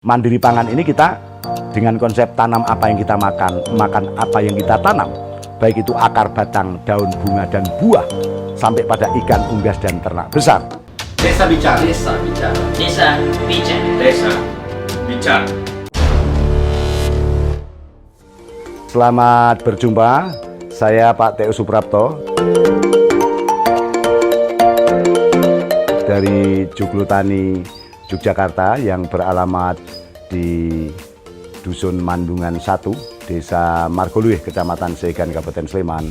Mandiri pangan ini kita dengan konsep tanam apa yang kita makan, makan apa yang kita tanam, baik itu akar, batang, daun, bunga, dan buah, sampai pada ikan, unggas, dan ternak besar. Desa bicara. Desa bicara. Desa bicara. Desa bicara. Selamat berjumpa, saya Pak T.U. Suprapto dari Juglutani Yogyakarta yang beralamat di Dusun Mandungan 1, Desa Margoluih, Kecamatan Segan, Kabupaten Sleman,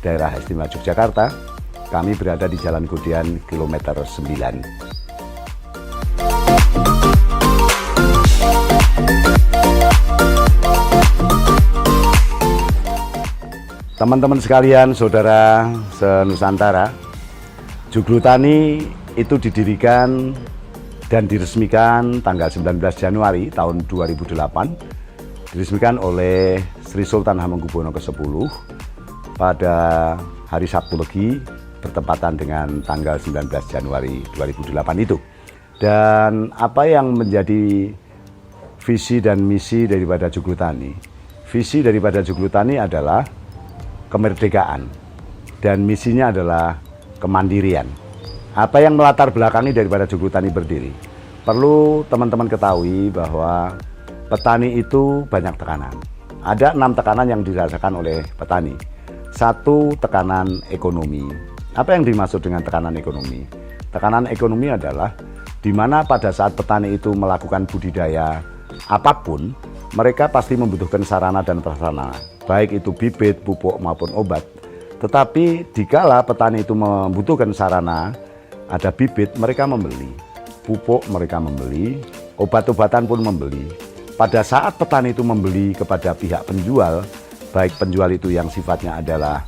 Daerah Istimewa Yogyakarta. Kami berada di Jalan Godean, kilometer 9. Teman-teman sekalian, saudara se-Nusantara, Juglutani itu didirikan dan diresmikan tanggal 19 Januari tahun 2008, diresmikan oleh Sri Sultan Hamengkubuwono ke-10 pada hari Sabtu Legi bertepatan dengan tanggal 19 Januari 2008 itu. Dan apa yang menjadi visi dan misi daripada Juglutani? Visi daripada Juglutani adalah kemerdekaan dan misinya adalah kemandirian. Apa yang melatar belakangi daripada Juglutani berdiri? Perlu teman-teman ketahui bahwa petani itu banyak tekanan. Ada 6 tekanan yang dirasakan oleh petani. 1, tekanan ekonomi. Apa yang dimaksud dengan tekanan ekonomi? Tekanan ekonomi adalah di mana pada saat petani itu melakukan budidaya apapun, mereka pasti membutuhkan sarana dan prasarana, baik itu bibit, pupuk maupun obat. Tetapi dikala petani itu membutuhkan sarana, ada bibit, mereka membeli, pupuk mereka membeli, obat-obatan pun membeli. Pada saat petani itu membeli kepada pihak penjual, baik penjual itu yang sifatnya adalah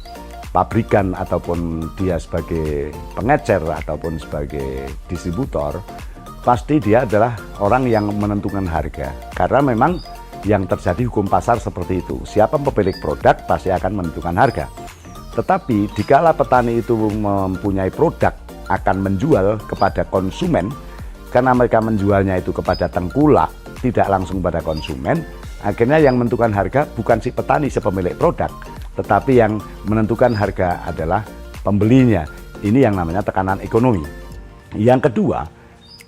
pabrikan ataupun dia sebagai pengecer ataupun sebagai distributor, pasti dia adalah orang yang menentukan harga. Karena memang yang terjadi hukum pasar seperti itu. Siapa pemilik produk pasti akan menentukan harga. Tetapi dikala petani itu mempunyai produk, akan menjual kepada konsumen, karena mereka menjualnya itu kepada tengkulak, tidak langsung pada konsumen, akhirnya yang menentukan harga bukan si petani, si pemilik produk, tetapi yang menentukan harga adalah pembelinya. Ini yang namanya tekanan ekonomi. Yang kedua,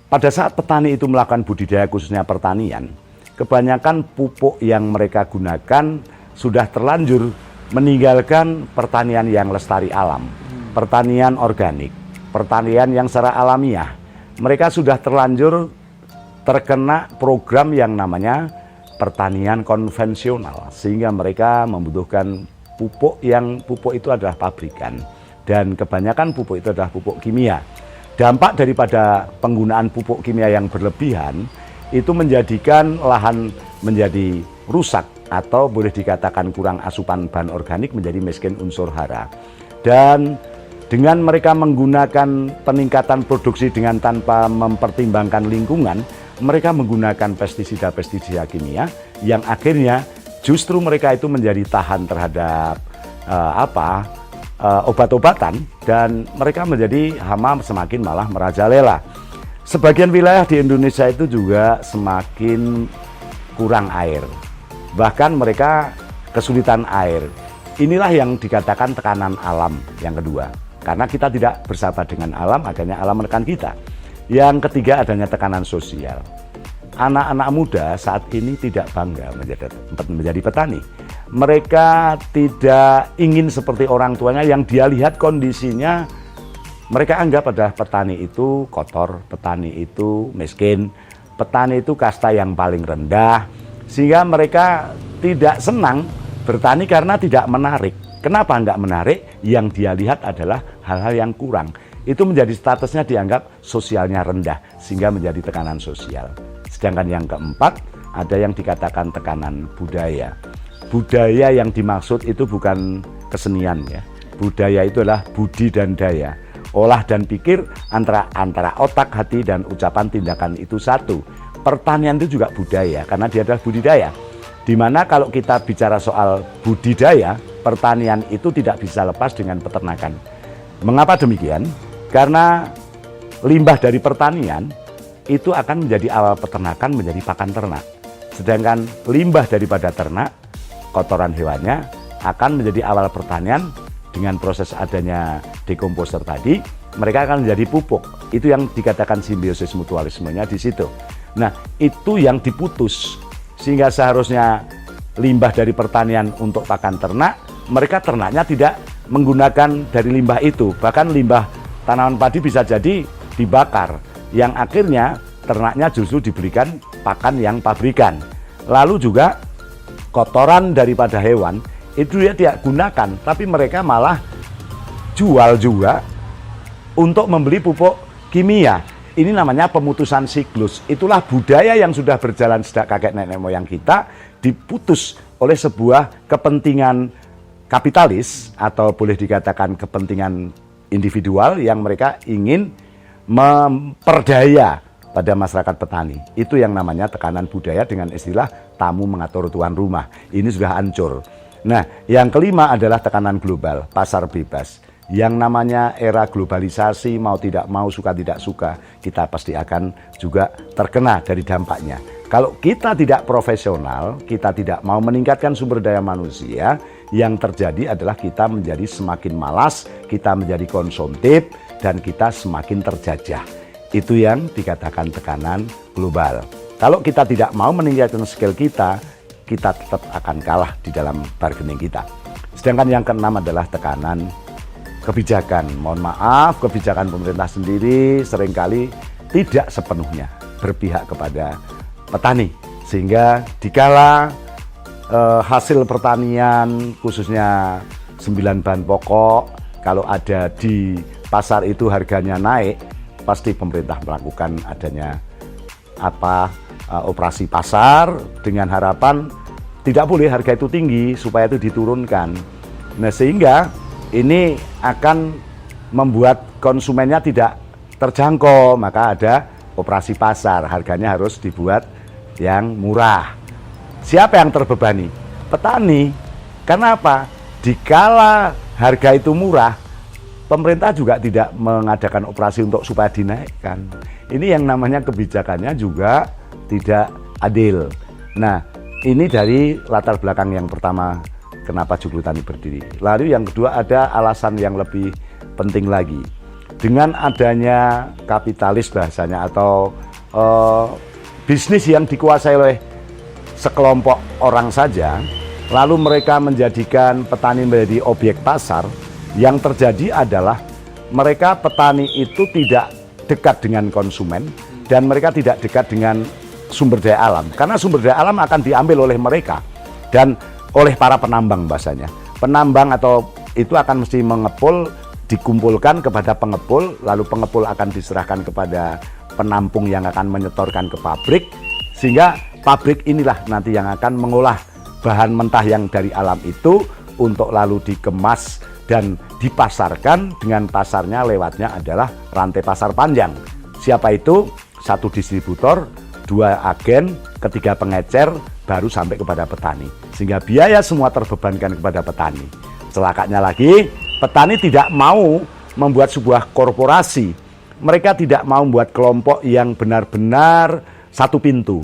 pada saat petani itu melakukan budidaya khususnya pertanian, kebanyakan pupuk yang mereka gunakan sudah terlanjur meninggalkan pertanian yang lestari alam, pertanian organik, pertanian yang secara alamiah. Mereka sudah terlanjur terkena program yang namanya pertanian konvensional, sehingga mereka membutuhkan pupuk yang pupuk itu adalah pabrikan, dan kebanyakan pupuk itu adalah pupuk kimia. Dampak daripada penggunaan pupuk kimia yang berlebihan itu menjadikan lahan menjadi rusak, atau boleh dikatakan kurang asupan bahan organik, menjadi miskin unsur hara. Dan dengan mereka menggunakan peningkatan produksi dengan tanpa mempertimbangkan lingkungan, mereka menggunakan pestisida-pestisida kimia yang akhirnya justru mereka itu menjadi tahan terhadap obat-obatan, dan mereka menjadi hama semakin malah merajalela. Sebagian wilayah di Indonesia itu juga semakin kurang air, bahkan mereka kesulitan air. Inilah yang dikatakan tekanan alam yang kedua. Karena kita tidak bersahabat dengan alam, akhirnya alam menekan kita. Yang ketiga, adanya tekanan sosial. Anak-anak muda saat ini tidak bangga menjadi petani. Mereka tidak ingin seperti orang tuanya yang dia lihat kondisinya. Mereka anggap adalah petani itu kotor, petani itu miskin, petani itu kasta yang paling rendah. Sehingga mereka tidak senang bertani karena tidak menarik. Kenapa enggak menarik? Yang dia lihat adalah hal-hal yang kurang. Itu menjadi statusnya dianggap sosialnya rendah, sehingga menjadi tekanan sosial. Sedangkan yang keempat, ada yang dikatakan tekanan budaya. Budaya yang dimaksud itu bukan kesenian ya. Budaya itu adalah budi dan daya. Olah dan pikir antara otak, hati, dan ucapan tindakan itu satu. Pertanian itu juga budaya, karena dia adalah budidaya. Dimana kalau kita bicara soal budidaya, pertanian itu tidak bisa lepas dengan peternakan. Mengapa demikian? Karena limbah dari pertanian itu akan menjadi awal peternakan menjadi pakan ternak. Sedangkan limbah daripada ternak, kotoran hewannya akan menjadi awal pertanian dengan proses adanya dekomposer tadi, mereka akan menjadi pupuk. Itu yang dikatakan simbiosis mutualismenya di situ. Nah, itu yang diputus. Sehingga seharusnya limbah dari pertanian untuk pakan ternak, mereka ternaknya tidak menggunakan dari limbah itu. Bahkan limbah tanaman padi bisa jadi dibakar, yang akhirnya ternaknya justru diberikan pakan yang pabrikan. Lalu juga kotoran daripada hewan itu dia tidak gunakan, tapi mereka malah jual juga untuk membeli pupuk kimia. Ini namanya pemutusan siklus. Itulah budaya yang sudah berjalan sejak kakek nenek moyang kita, diputus oleh sebuah kepentingan kapitalis atau boleh dikatakan kepentingan individual yang mereka ingin memperdaya pada masyarakat petani. Itu yang namanya tekanan budaya dengan istilah tamu mengatur tuan rumah. Ini sudah hancur. Nah, yang kelima adalah tekanan global, pasar bebas. Yang namanya era globalisasi, mau tidak mau, suka tidak suka, kita pasti akan juga terkena dari dampaknya. Kalau kita tidak profesional, kita tidak mau meningkatkan sumber daya manusia, yang terjadi adalah kita menjadi semakin malas, kita menjadi konsumtif, dan kita semakin terjajah. Itu yang dikatakan tekanan global. Kalau kita tidak mau meningkatkan skill kita tetap akan kalah di dalam bargaining kita. Sedangkan yang keenam adalah tekanan kebijakan. Mohon maaf, kebijakan pemerintah sendiri seringkali tidak sepenuhnya berpihak kepada petani. Sehingga dikala hasil pertanian, khususnya 9 bahan pokok, kalau ada di pasar itu harganya naik, pasti pemerintah melakukan adanya operasi pasar dengan harapan tidak boleh harga itu tinggi supaya itu diturunkan. Nah, sehingga ini akan membuat konsumennya tidak terjangkau, maka ada operasi pasar, harganya harus dibuat yang murah. Siapa yang terbebani? Petani. Karena apa? Dikala harga itu murah, pemerintah juga tidak mengadakan operasi untuk supaya dinaikkan. Ini yang namanya kebijakannya juga tidak adil. Nah, ini dari latar belakang yang pertama, kenapa Joglo Tani berdiri. Lalu yang kedua ada alasan yang lebih penting lagi. Dengan adanya kapitalis bahasanya atau bisnis yang dikuasai oleh sekelompok orang saja, lalu mereka menjadikan petani menjadi objek pasar, yang terjadi adalah mereka petani itu tidak dekat dengan konsumen dan mereka tidak dekat dengan sumber daya alam, karena sumber daya alam akan diambil oleh mereka dan oleh para penambang bahasanya. Penambang atau itu akan mesti mengepul, dikumpulkan kepada pengepul, lalu pengepul akan diserahkan kepada penampung yang akan menyetorkan ke pabrik, sehingga pabrik inilah nanti yang akan mengolah bahan mentah yang dari alam itu untuk lalu dikemas dan dipasarkan, dengan pasarnya lewatnya adalah rantai pasar panjang. Siapa itu? 1 distributor, 2 agen, 3 pengecer, baru sampai kepada petani. Sehingga biaya semua terbebankan kepada petani. Celakanya lagi, petani tidak mau membuat sebuah korporasi. Mereka tidak mau membuat kelompok yang benar-benar satu pintu.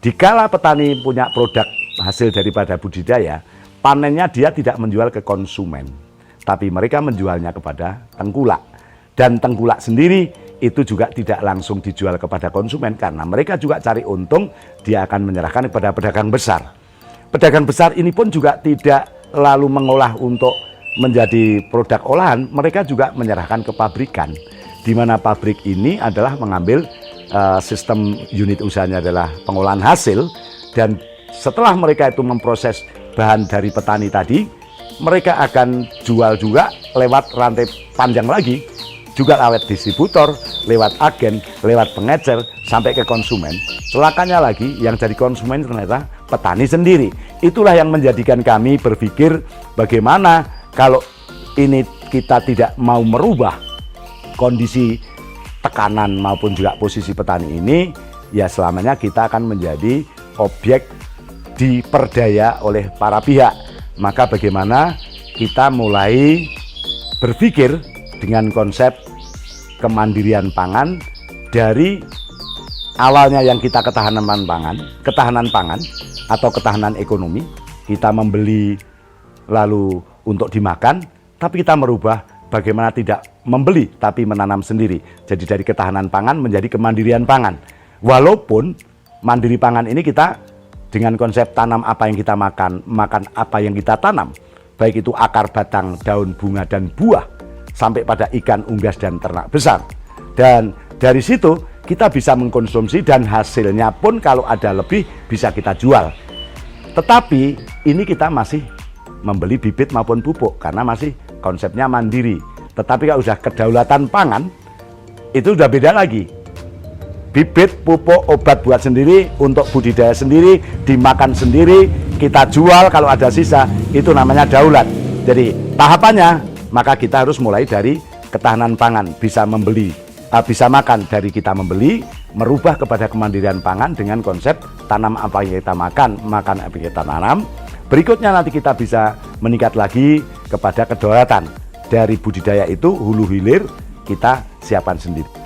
Dikala petani punya produk hasil daripada budidaya, panennya dia tidak menjual ke konsumen, tapi mereka menjualnya kepada tengkulak. Dan tengkulak sendiri itu juga tidak langsung dijual kepada konsumen, karena mereka juga cari untung, dia akan menyerahkan kepada pedagang besar. Pedagang besar ini pun juga tidak lalu mengolah untuk menjadi produk olahan, mereka juga menyerahkan ke pabrikan, di mana pabrik ini adalah mengambil sistem unit usahanya adalah pengolahan hasil, dan setelah mereka itu memproses bahan dari petani tadi, mereka akan jual juga lewat rantai panjang lagi, juga lewat distributor, lewat agen, lewat pengecer, sampai ke konsumen. Celakanya lagi, yang jadi konsumen ternyata petani sendiri. Itulah yang menjadikan kami berpikir bagaimana kalau ini kita tidak mau merubah kondisi tekanan maupun juga posisi petani ini, ya selamanya kita akan menjadi objek diperdaya oleh para pihak. Maka bagaimana kita mulai berpikir dengan konsep kemandirian pangan dari awalnya yang kita ketahanan pangan atau ketahanan ekonomi, kita membeli lalu untuk dimakan, tapi kita merubah bagaimana tidak membeli tapi menanam sendiri. Jadi dari ketahanan pangan menjadi kemandirian pangan. Walaupun mandiri pangan ini kita dengan konsep tanam apa yang kita makan, makan apa yang kita tanam, baik itu akar, batang, daun, bunga, dan buah, sampai pada ikan, unggas, dan ternak besar. Dan dari situ kita bisa mengkonsumsi dan hasilnya pun kalau ada lebih bisa kita jual. Tetapi ini kita masih membeli bibit maupun pupuk karena masih konsepnya mandiri. Tetapi kalau sudah kedaulatan pangan itu sudah beda lagi. Bibit, pupuk, obat buat sendiri, untuk budidaya sendiri, dimakan sendiri, kita jual kalau ada sisa, itu namanya daulat. Jadi tahapannya maka kita harus mulai dari ketahanan pangan, bisa membeli, bisa makan dari kita membeli, merubah kepada kemandirian pangan dengan konsep tanam apa yang kita makan, makan apa yang kita tanam. Berikutnya nanti kita bisa meningkat lagi kepada kedaulatan. Dari budidaya itu hulu hilir kita siapkan sendiri.